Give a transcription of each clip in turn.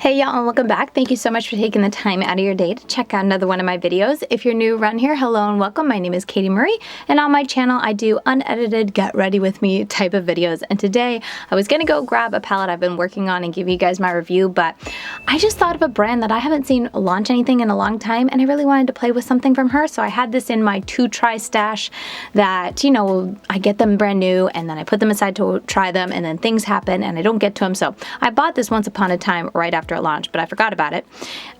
Hey y'all, and welcome back. Thank you so much for taking the time out of your day to check out another one of my videos. If you're new around here, hello and welcome. My name is Katie Marie, and on my channel I do unedited, get ready with me type of videos. And today I was gonna go grab a palette I've been working on and give you guys my review, but I just thought of a brand that I haven't seen launch anything in a long time, and I really wanted to play with something from her. So I had this in my to-try stash that, you know, I get them brand new and then I put them aside to try them, and then things happen and I don't get to them. So I bought this once upon a time right after it launched, but I forgot about it.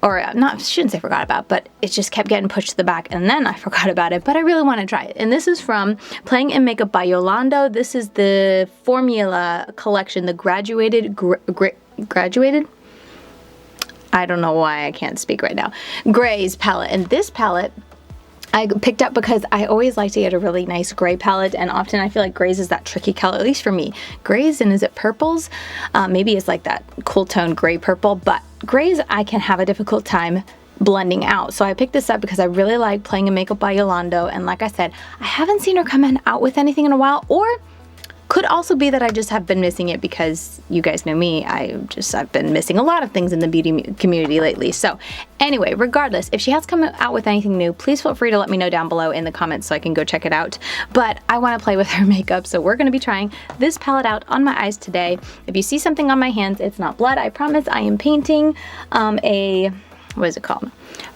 Or not, shouldn't say forgot about, but it just kept getting pushed to the back, and then I forgot about it, but I really want to try it. And this is from Playing and Makeup by Yolondo. This is the Formula collection, the graduated, I don't know why I can't speak right now, Grays palette. And this palette I picked up because I always like to get a really nice gray palette, and often I feel like grays is that tricky color, at least for me. Grays, and is it purples? Maybe it's like that cool tone gray purple, but grays I can have a difficult time blending out. So I picked this up because I really like Playing and Makeup by Yolondo, and like I said, I haven't seen her come out with anything in a while, or could also be that I just have been missing it because you guys know me, I've been missing a lot of things in the beauty community lately. So anyway, regardless, if she has come out with anything new, please feel free to let me know down below in the comments so I can go check it out. But I want to play with her makeup, so we're going to be trying this palette out on my eyes today. If you see something on my hands, it's not blood, I promise. I am painting what is it called?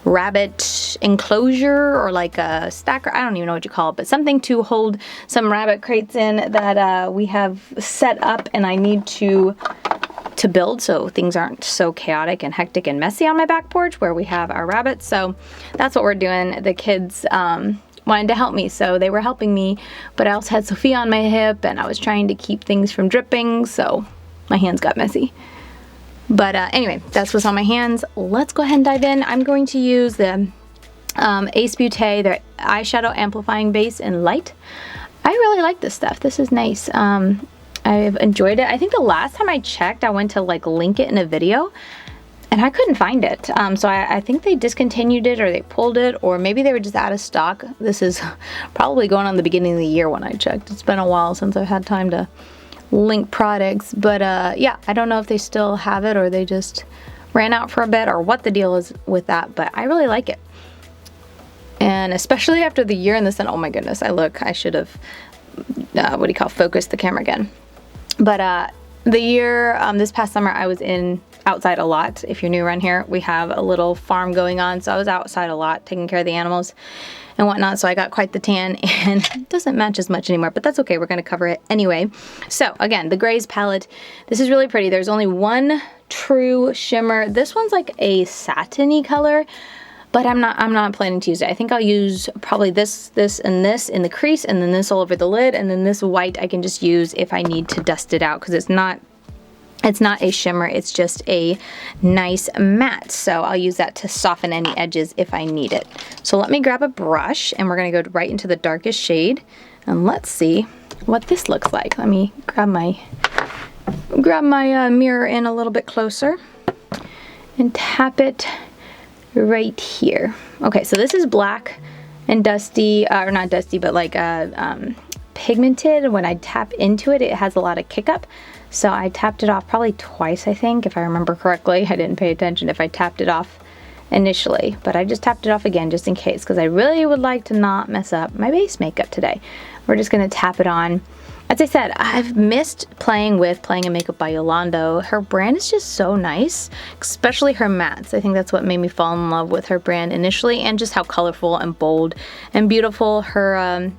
Rabbit enclosure, or like a stacker, I don't even know what you call it, but something to hold some rabbit crates in that we have set up, and I need to build so things aren't so chaotic and hectic and messy on my back porch where we have our rabbits. So that's what we're doing. The kids wanted to help me, so they were helping me, but I also had Sophia on my hip and I was trying to keep things from dripping, so my hands got messy. But anyway, that's what's on my hands. Let's go ahead and dive in. I'm going to use the Ace Beauté, their eyeshadow amplifying base in light. I really like this stuff. This is nice. I've enjoyed it. I think the last time I checked, I went to like link it in a video and I couldn't find it. So I think they discontinued it, or they pulled it, or maybe they were just out of stock. This is probably going on the beginning of the year when I checked. It's been a while since I've had time to link products, but yeah, I don't know if they still have it or they just ran out for a bit, or what the deal is with that, but I really like it. And especially after the year in the sun, oh my goodness, I should have focused the camera again. But the year this past summer I was outside a lot. If you're new around here, we have a little farm going on, so I was outside a lot taking care of the animals and whatnot, so I got quite the tan, and it doesn't match as much anymore, but that's okay, we're gonna cover it anyway. So again, the Grays palette, this is really pretty. There's only one true shimmer. This one's like a satiny color, but I'm not planning to use it. I think I'll use probably this, and this in the crease, and then this all over the lid, and then this white I can just use if I need to dust it out, because it's not a shimmer, it's just a nice matte. So I'll use that to soften any edges if I need it. So let me grab a brush, and we're gonna go right into the darkest shade, and let's see what this looks like. Let me grab my mirror in a little bit closer and tap it right here. Okay, so this is black and dusty, or not dusty, but like pigmented. When I tap into it, it has a lot of kick up. So I tapped it off probably twice, I think, if I remember correctly. I didn't pay attention if I tapped it off initially, but I just tapped it off again just in case, because I really would like to not mess up my base makeup today. We're just gonna tap it on. As I said, I've missed playing and Makeup by Yolondo. Her brand is just so nice, especially her mattes. I think that's what made me fall in love with her brand initially, and just how colorful and bold and beautiful her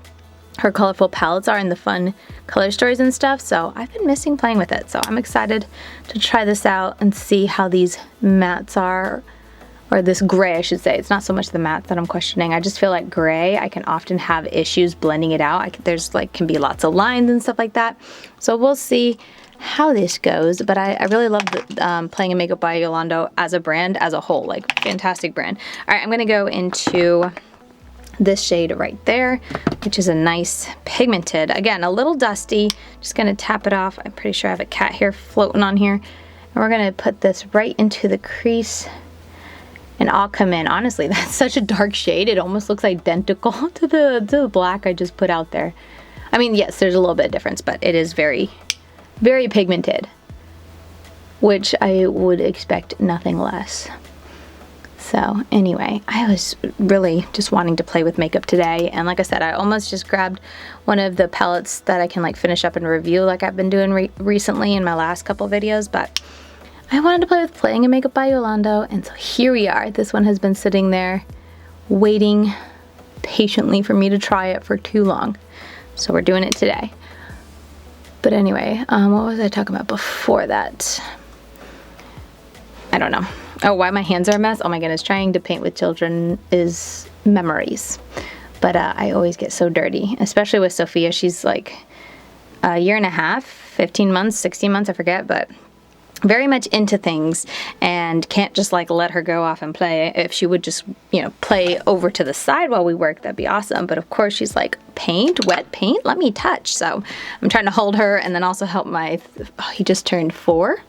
colorful palettes are, and the fun color stories and stuff. So I've been missing playing with it, so I'm excited to try this out and see how these mattes are, or this gray I should say. It's not so much the matte that I'm questioning. I just feel like gray, I can often have issues blending it out. There's like can be lots of lines and stuff like that. So we'll see how this goes, but I really love the Playing and Makeup by Yolondo as a brand as a whole, like fantastic brand. All right, I'm gonna go into this shade right there, which is a nice pigmented, again a little dusty. Just gonna tap it off. I'm pretty sure I have a cat hair floating on here, and we're gonna put this right into the crease, and I'll come in. Honestly, that's such a dark shade, it almost looks identical to the black I just put out there. I mean, yes, there's a little bit of difference, but it is very, very pigmented. which I would expect nothing less. So anyway, I was really just wanting to play with makeup today, and like I said, I almost just grabbed one of the palettes that I can like finish up and review like I've been doing recently in my last couple videos, but I wanted to play with Playing in Makeup by Yolondo, and so here we are. This one has been sitting there waiting patiently for me to try it for too long, so we're doing it today. But anyway, what was I talking about before that? I don't know. Oh, why my hands are a mess? Oh my goodness, trying to paint with children is memories. But I always get so dirty, especially with Sophia. She's like a year and a half, 15 months, 16 months, I forget, but very much into things and can't just like let her go off and play. If she would just, you know, play over to the side while we work, that'd be awesome. But of course she's like, paint, wet paint, let me touch. So I'm trying to hold her and then also help my, oh, he just turned 4.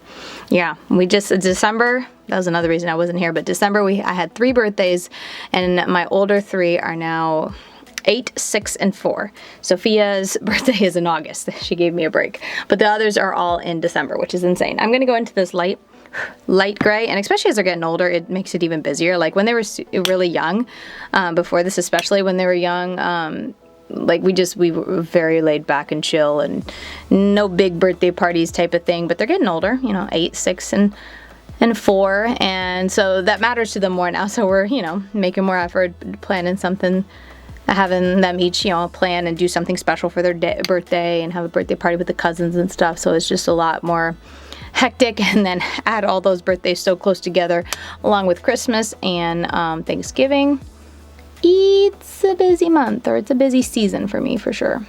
Yeah, we just, December, that was another reason I wasn't here, but December I had 3 birthdays, and my older 3 are now 8, 6, and 4. Sophia's birthday is in August. She gave me a break. But the others are all in December, which is insane. I'm going to go into this light gray, and especially as they're getting older, it makes it even busier. Like when they were really young, before this especially, when they were young, like we were very laid back and chill and no big birthday parties type of thing. But they're getting older, you know, 8, 6, and 4, and so that matters to them more now. So we're, you know, making more effort, planning something, having them each, you know, plan and do something special for their birthday and have a birthday party with the cousins and stuff. So it's just a lot more hectic, and then add all those birthdays so close together along with Christmas and Thanksgiving. It's a busy month, or it's a busy season for me for sure.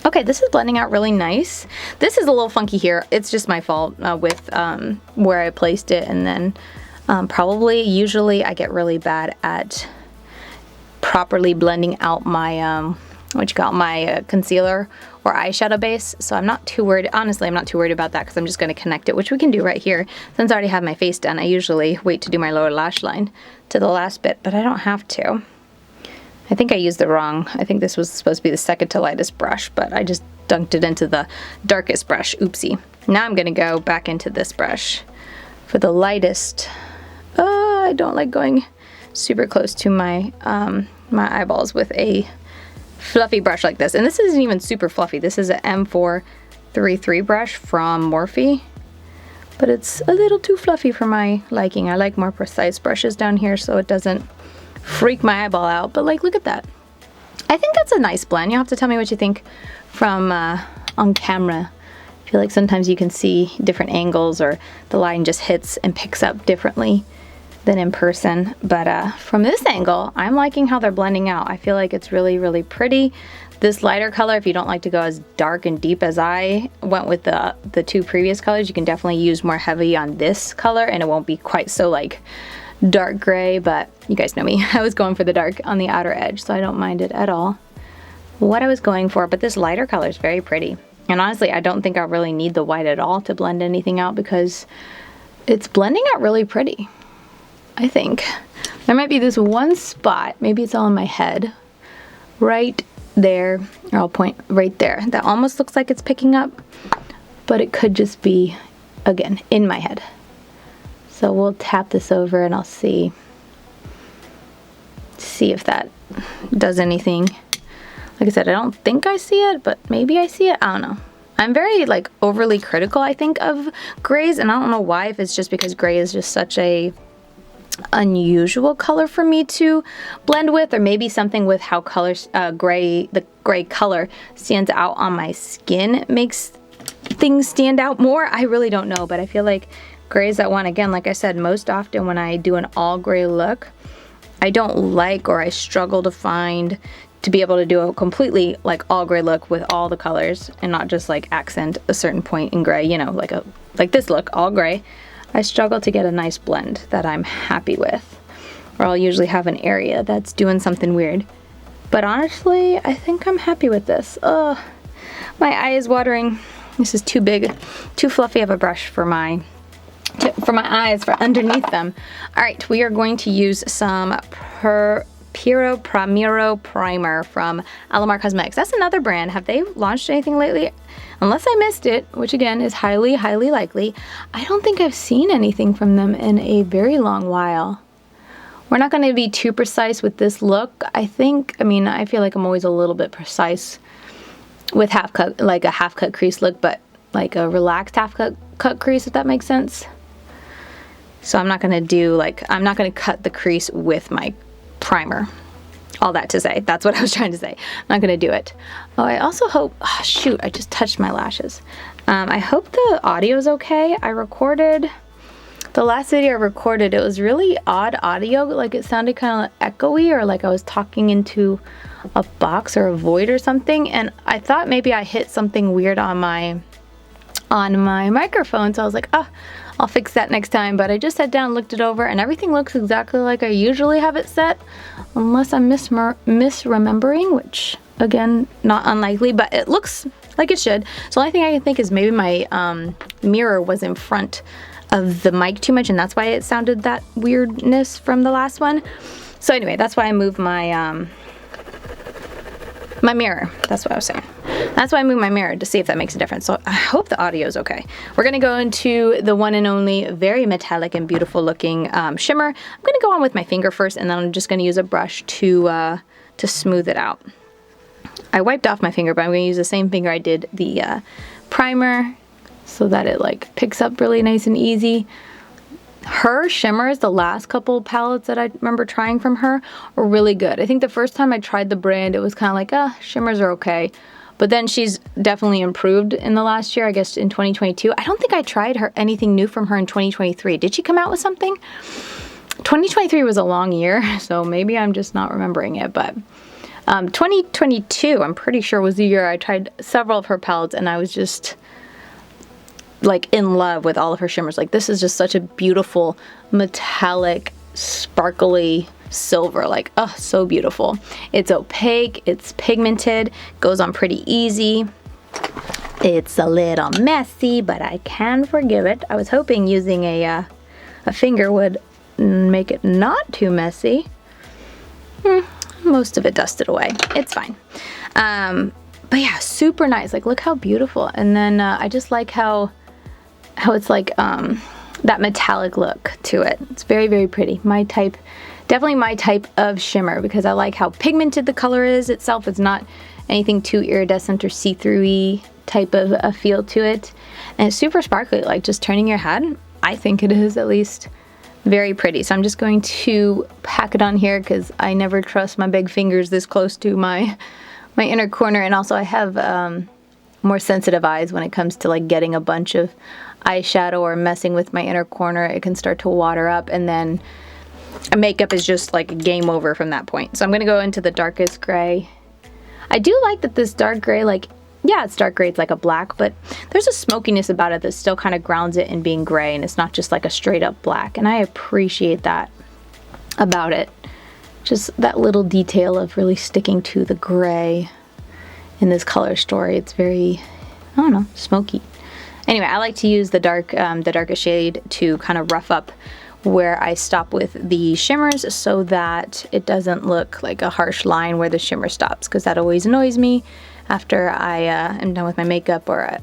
Okay, this is blending out really nice. This is a little funky here. It's just my fault with where I placed it, and then usually I get really bad at properly blending out my my concealer or eyeshadow base. So I'm not too worried. Honestly, I'm not too worried about that because I'm just going to connect it, which we can do right here. Since I already have my face done, I usually wait to do my lower lash line to the last bit, but I don't have to. I think I used the wrong, I think this was supposed to be the second to lightest brush, but I just dunked it into the darkest brush. Oopsie. Now I'm going to go back into this brush for the lightest. I don't like going super close to my my eyeballs with a fluffy brush like this. And this isn't even super fluffy. This is an M433 brush from Morphe, but it's a little too fluffy for my liking. I like more precise brushes down here so it doesn't freak my eyeball out. But like, look at that. I think that's a nice blend. You'll have to tell me what you think from on camera. I feel like sometimes you can see different angles, or the line just hits and picks up differently than in person. But from this angle, I'm liking how they're blending out. I feel like it's really, really pretty. This lighter color, if you don't like to go as dark and deep as I went with the 2 previous colors, you can definitely use more heavy on this color and it won't be quite so like dark gray, but you guys know me. I was going for the dark on the outer edge, so I don't mind it at all. What I was going for, but this lighter color is very pretty. And honestly, I don't think I really need the white at all to blend anything out because it's blending out really pretty. I think there might be this one spot, maybe it's all in my head, right there, or I'll point right there, that almost looks like it's picking up, but it could just be, again, in my head. So we'll tap this over and I'll see if that does anything. Like I said, I don't think I see it, but maybe I see it. I don't know. I'm very like overly critical, I think, of grays, and I don't know why, if it's just because gray is just such a unusual color for me to blend with, or maybe something with how colors the gray color stands out on my skin makes things stand out more. I really don't know, but I feel like grays that one, again, like I said, most often when I do an all gray look, I don't like, or I struggle to find, to be able to do a completely like all gray look with all the colors and not just like accent a certain point in gray, you know, like this look, all gray. I struggle to get a nice blend that I'm happy with, or I'll usually have an area that's doing something weird. But honestly, I think I'm happy with this. Oh, my eye is watering. This is too big, too fluffy of a brush for my eyes, for underneath them. All right, we are going to use some Puro Primero Primer from Alamar Cosmetics. That's another brand. Have they launched anything lately? Unless I missed it, which again is highly, highly likely. I don't think I've seen anything from them in a very long while. We're not going to be too precise with this look. I mean, I feel like I'm always a little bit precise with half cut, like a half cut crease look, but like a relaxed half cut crease, if that makes sense. So I'm not going to do like, I'm not going to cut the crease with my primer. All that to say, that's what I was trying to say. I'm not going to do it. Oh, I also hope, oh shoot, I just touched my lashes. I hope the audio is okay. I recorded, the last video I recorded, it was really odd audio. Like it sounded kind of echoey, or like I was talking into a box or a void or something. And I thought maybe I hit something weird on my microphone. So I was like, oh, I'll fix that next time. But I just sat down, looked it over, and everything looks exactly like I usually have it set, unless I'm misremembering, which again, not unlikely, but it looks like it should. So the only thing I can think is maybe my mirror was in front of the mic too much, and that's why it sounded that weirdness from the last one. So anyway, that's why I moved my my mirror. That's what I was saying. That's why I moved my mirror, to see if that makes a difference. So I hope the audio is okay. We're gonna go into the one and only very metallic and beautiful looking shimmer. I'm gonna go on with my finger first, and then I'm just gonna use a brush to smooth it out. I wiped off my finger, but I'm gonna use the same finger I did the primer, so that it like picks up really nice and easy. Her shimmers, the last couple palettes that I remember trying from her, were really good. I think the first time I tried the brand, it was kind of like, shimmers are okay. But then she's definitely improved in the last year, I guess in 2022. I don't think I tried anything new from her in 2023. Did she come out with something? 2023 was a long year, so maybe I'm just not remembering it. But 2022, I'm pretty sure, was the year I tried several of her palettes, and I was just like in love with all of her shimmers. Like, this is just such a beautiful metallic sparkly silver, like, oh, so beautiful. It's opaque, it's pigmented, goes on pretty easy. It's a little messy, but I can forgive it. I was hoping using a finger would make it not too messy. Most of it dusted away. It's fine. But yeah, super nice. Like, look how beautiful. And then I just like how it's like that metallic look to it. It's very, very pretty. My type, definitely my type of shimmer, because I like how pigmented the color is itself. It's not anything too iridescent or see-through-y type of a feel to it. And it's super sparkly, like just turning your head. I think it is, at least, very pretty. So I'm just going to pack it on here, because I never trust my big fingers this close to my inner corner. And also I have more sensitive eyes when it comes to like getting a bunch of eyeshadow or messing with my inner corner. It can start to water up, and then makeup is just like game over from that point. So I'm gonna go into the darkest gray. I do like that this dark gray, like, yeah, it's dark gray, it's like a black, but there's a smokiness about it that still kind of grounds it in being gray, and it's not just like a straight up black, and I appreciate that about it. Just that little detail of really sticking to the gray in this color story. It's very, I don't know, smoky. Anyway, I like to use the darkest shade to kind of rough up where I stop with the shimmers, so that it doesn't look like a harsh line where the shimmer stops, because that always annoys me after I am done with my makeup, or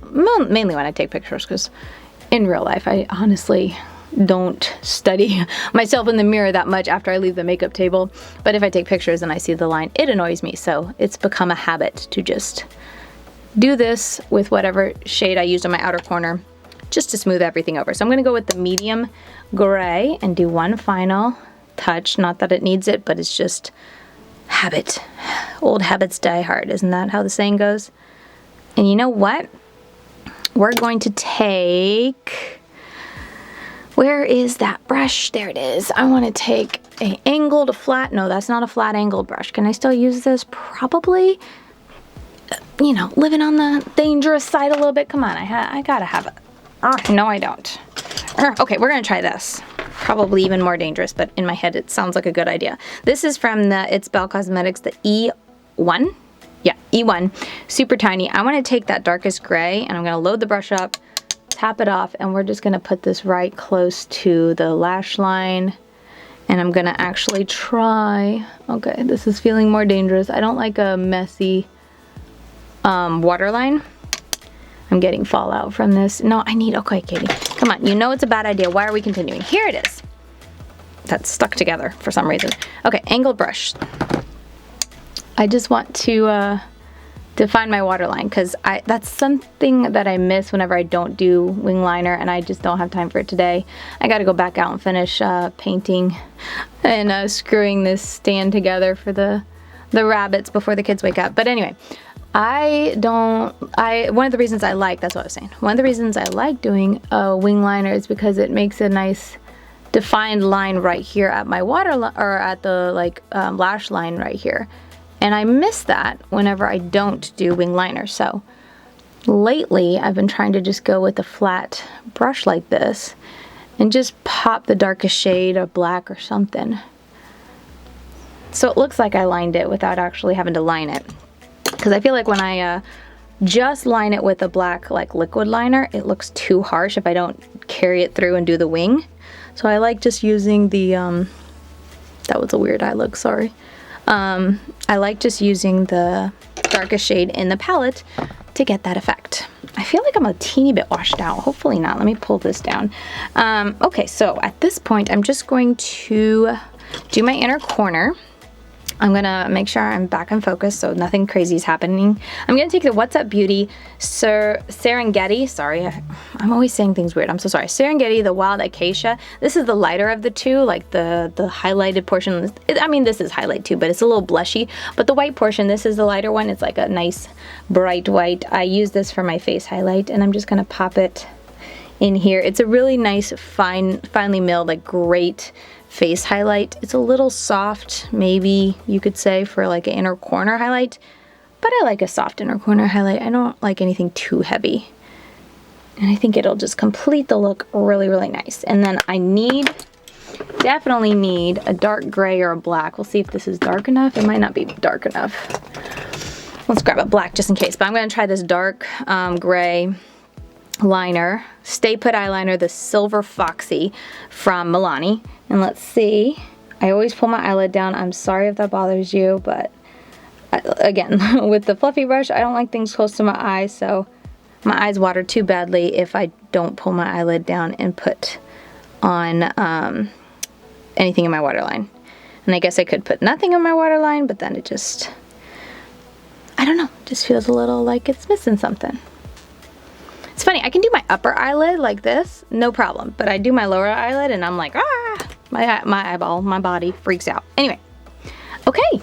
mainly when I take pictures, because in real life I honestly don't study myself in the mirror that much after I leave the makeup table. But if I take pictures and I see the line, it annoys me. So it's become a habit to just do this with whatever shade I used on my outer corner, just to smooth everything over. So I'm gonna go with the medium gray and do one final touch. Not that it needs it, but it's just habit. Old habits die hard. Isn't that how the saying goes? And you know what? We're going to take, where is that brush? There it is. I want to take an angled flat. No, that's not a flat angled brush. Can I still use this? Probably. You know, living on the dangerous side a little bit. Come on, I gotta have it. Oh, no, I don't. Okay, we're gonna try this. Probably even more dangerous, but in my head it sounds like a good idea. This is from the It's Belle Cosmetics, the E1. Yeah, E1, super tiny. I want to take that darkest gray, and I'm gonna load the brush up, tap it off, and we're just gonna put this right close to the lash line And I'm gonna actually try, okay, this is feeling more dangerous. I don't like a messy waterline. I'm getting fallout from this. No, I need, okay, Katie, come on. You know it's a bad idea. Why are we continuing? Here it is. That's stuck together for some reason. Okay, angled brush. I just want to define my waterline because that's something that I miss whenever I don't do wing liner, and I just don't have time for it today. I got to go back out and finish painting and screwing this stand together for the rabbits before the kids wake up. But anyway, one of the reasons I like, that's what I was saying, one of the reasons I like doing a wing liner is because it makes a nice defined line right here at my or at the lash line right here. And I miss that whenever I don't do wing liner. So lately I've been trying to just go with a flat brush like this and just pop the darkest shade of black or something. So it looks like I lined it without actually having to line it. Because I feel like when I just line it with a black liquid liner, it looks too harsh if I don't carry it through and do the wing. So I like just using the, that was a weird eye look, sorry. I like just using the darkest shade in the palette to get that effect. I feel like I'm a teeny bit washed out. Hopefully not. Let me pull this down. Okay, so at this point, I'm just going to do my inner corner. I'm gonna make sure I'm back in focus so nothing crazy is happening. I'm gonna take the What's Up Beauty Serengeti, sorry, I'm always saying things weird, I'm so sorry. Serengeti, the Wild Acacia. This is the lighter of the two, like the highlighted portion. I mean, this is highlight too, but it's a little blushy. But the white portion, this is the lighter one. It's like a nice bright white. I use this for my face highlight, and I'm just gonna pop it in here. It's a really nice, finely milled, great face highlight. It's a little soft, maybe you could say, for an inner corner highlight, but I like a soft inner corner highlight. I don't like anything too heavy, and I think it'll just complete the look really, really nice. And then I definitely need a dark gray or a black. We'll see if this is dark enough. It might not be dark enough. Let's grab a black just in case, but I'm gonna try this dark gray liner, Stay Put eyeliner, the Silver Foxy from Milani. And let's see, I always pull my eyelid down. I'm sorry if that bothers you, but again, with the fluffy brush, I don't like things close to my eyes, so my eyes water too badly if I don't pull my eyelid down and put on anything in my waterline. And I guess I could put nothing in my waterline, but then it just, I don't know, just feels a little like it's missing something. It's funny, I can do my upper eyelid like this, no problem, but I do my lower eyelid and I'm like, ah, my eyeball, my body freaks out. Anyway, okay,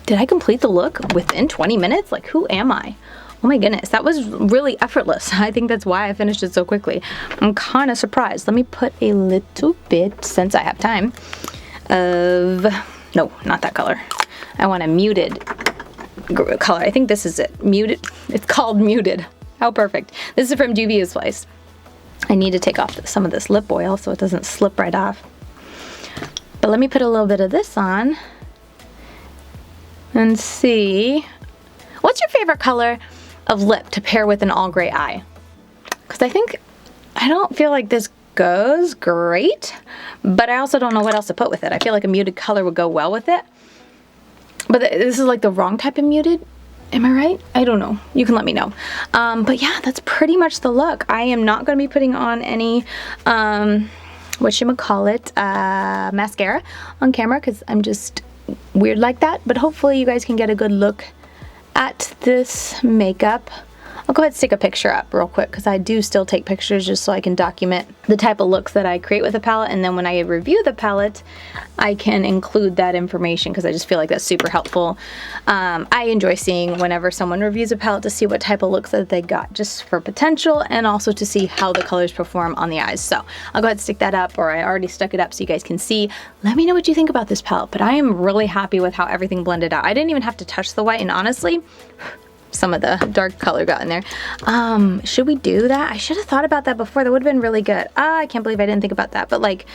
did I complete the look within 20 minutes? Like, who am I? Oh my goodness, that was really effortless. I think that's why I finished it so quickly. I'm kind of surprised. Let me put a little bit, since I have time, of, no, not that color. I want a muted color. I think this is it, muted. It's called Muted. How perfect. This is from Juvia's Place. I need to take off some of this lip oil so it doesn't slip right off. But let me put a little bit of this on and see. What's your favorite color of lip to pair with an all gray eye? Because I don't feel like this goes great, but I also don't know what else to put with it. I feel like a muted color would go well with it. But this is like the wrong type of muted. Am I right? I don't know. You can let me know. But yeah, that's pretty much the look. I am not going to be putting on any, mascara on camera because I'm just weird like that. But hopefully you guys can get a good look at this makeup. I'll go ahead and stick a picture up real quick because I do still take pictures just so I can document the type of looks that I create with a palette, and then when I review the palette I can include that information because I just feel like that's super helpful. I enjoy seeing whenever someone reviews a palette to see what type of looks that they got, just for potential, and also to see how the colors perform on the eyes. So I'll go ahead and stick that up, or I already stuck it up so you guys can see. Let me know what you think about this palette, but I am really happy with how everything blended out. I didn't even have to touch the white, and honestly, some of the dark color got in there. Should we do that? I should have thought about that before. That would have been really good. I can't believe I didn't think about that. But like,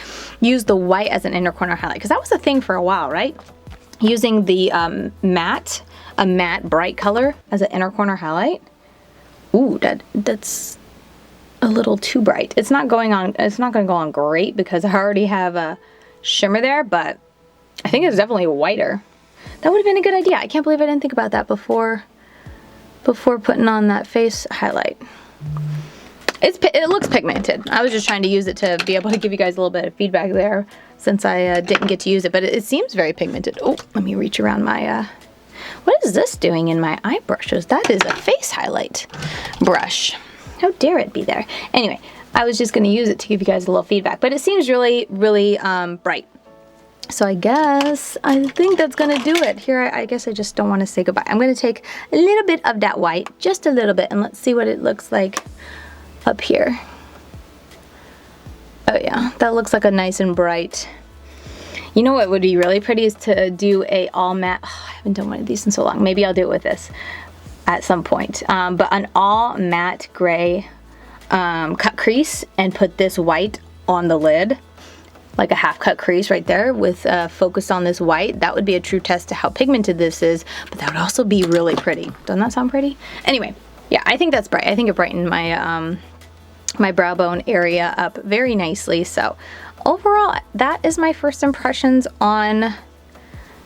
use the white as an inner corner highlight, because that was a thing for a while, right? Using the a matte bright color as an inner corner highlight. Ooh, that's a little too bright. It's not going on. It's not going to go on great because I already have a shimmer there, but I think it's definitely whiter. That would have been a good idea. I can't believe I didn't think about that before putting on that face highlight. It looks pigmented. I was just trying to use it to be able to give you guys a little bit of feedback there since I didn't get to use it, but it seems very pigmented. Oh, let me reach around my, what is this doing in my eye brushes? That is a face highlight brush. How dare it be there? Anyway, I was just gonna use it to give you guys a little feedback, but it seems really, really bright. So I think that's gonna do it. Here, I guess I just don't wanna say goodbye. I'm gonna take a little bit of that white, just a little bit, and let's see what it looks like up here. Oh yeah, that looks like a nice and bright. You know what would be really pretty is to do a all matte, oh, I haven't done one of these in so long. Maybe I'll do it with this at some point. But an all matte gray cut crease and put this white on the lid, like a half cut crease right there with focus on this white. That would be a true test to how pigmented this is, but that would also be really pretty. Doesn't that sound pretty? Anyway, yeah, I think that's bright. I think it brightened my my brow bone area up very nicely. So overall, that is my first impressions on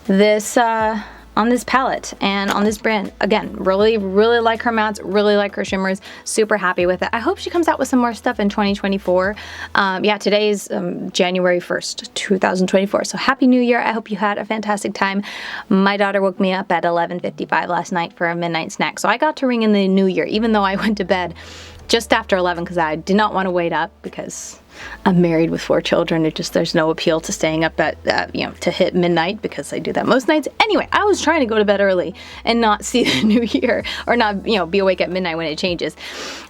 this palette and on this brand. Again, really like her mattes, really like her shimmers, super happy with it. I hope she comes out with some more stuff in 2024. Yeah, today's January 1st, 2024. So happy New Year. I hope you had a fantastic time. My daughter woke me up at 11:55 last night for a midnight snack. So I got to ring in the new year, even though I went to bed just after 11 because I did not want to wait up because I'm married with 4 children. There's no appeal to staying up at, to hit midnight because I do that most nights. Anyway, I was trying to go to bed early and not see the new year or not, be awake at midnight when it changes.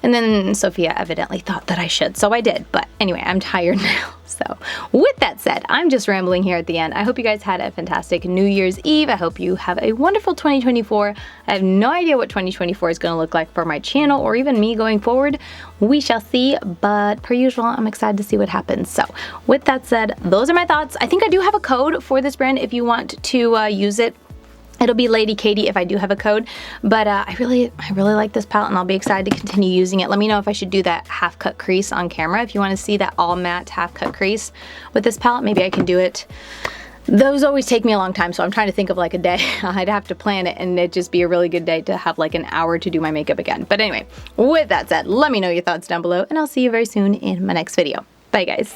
And then Sophia evidently thought that I should, so I did. But anyway, I'm tired now. So with that said, I'm just rambling here at the end. I hope you guys had a fantastic New Year's Eve. I hope you have a wonderful 2024. I have no idea what 2024 is going to look like for my channel or even me going forward. We shall see, but per usual, I'm excited to see what happens. So with that said, those are my thoughts. I think I do have a code for this brand if you want to use it. It'll be Lady Katie if I do have a code, but I really like this palette and I'll be excited to continue using it. Let me know if I should do that half cut crease on camera. If you want to see that all matte half cut crease with this palette, maybe I can do it. Those always take me a long time, so I'm trying to think of like a day. I'd have to plan it and it'd just be a really good day to have like an hour to do my makeup again. But anyway, with that said, let me know your thoughts down below and I'll see you very soon in my next video. Bye guys.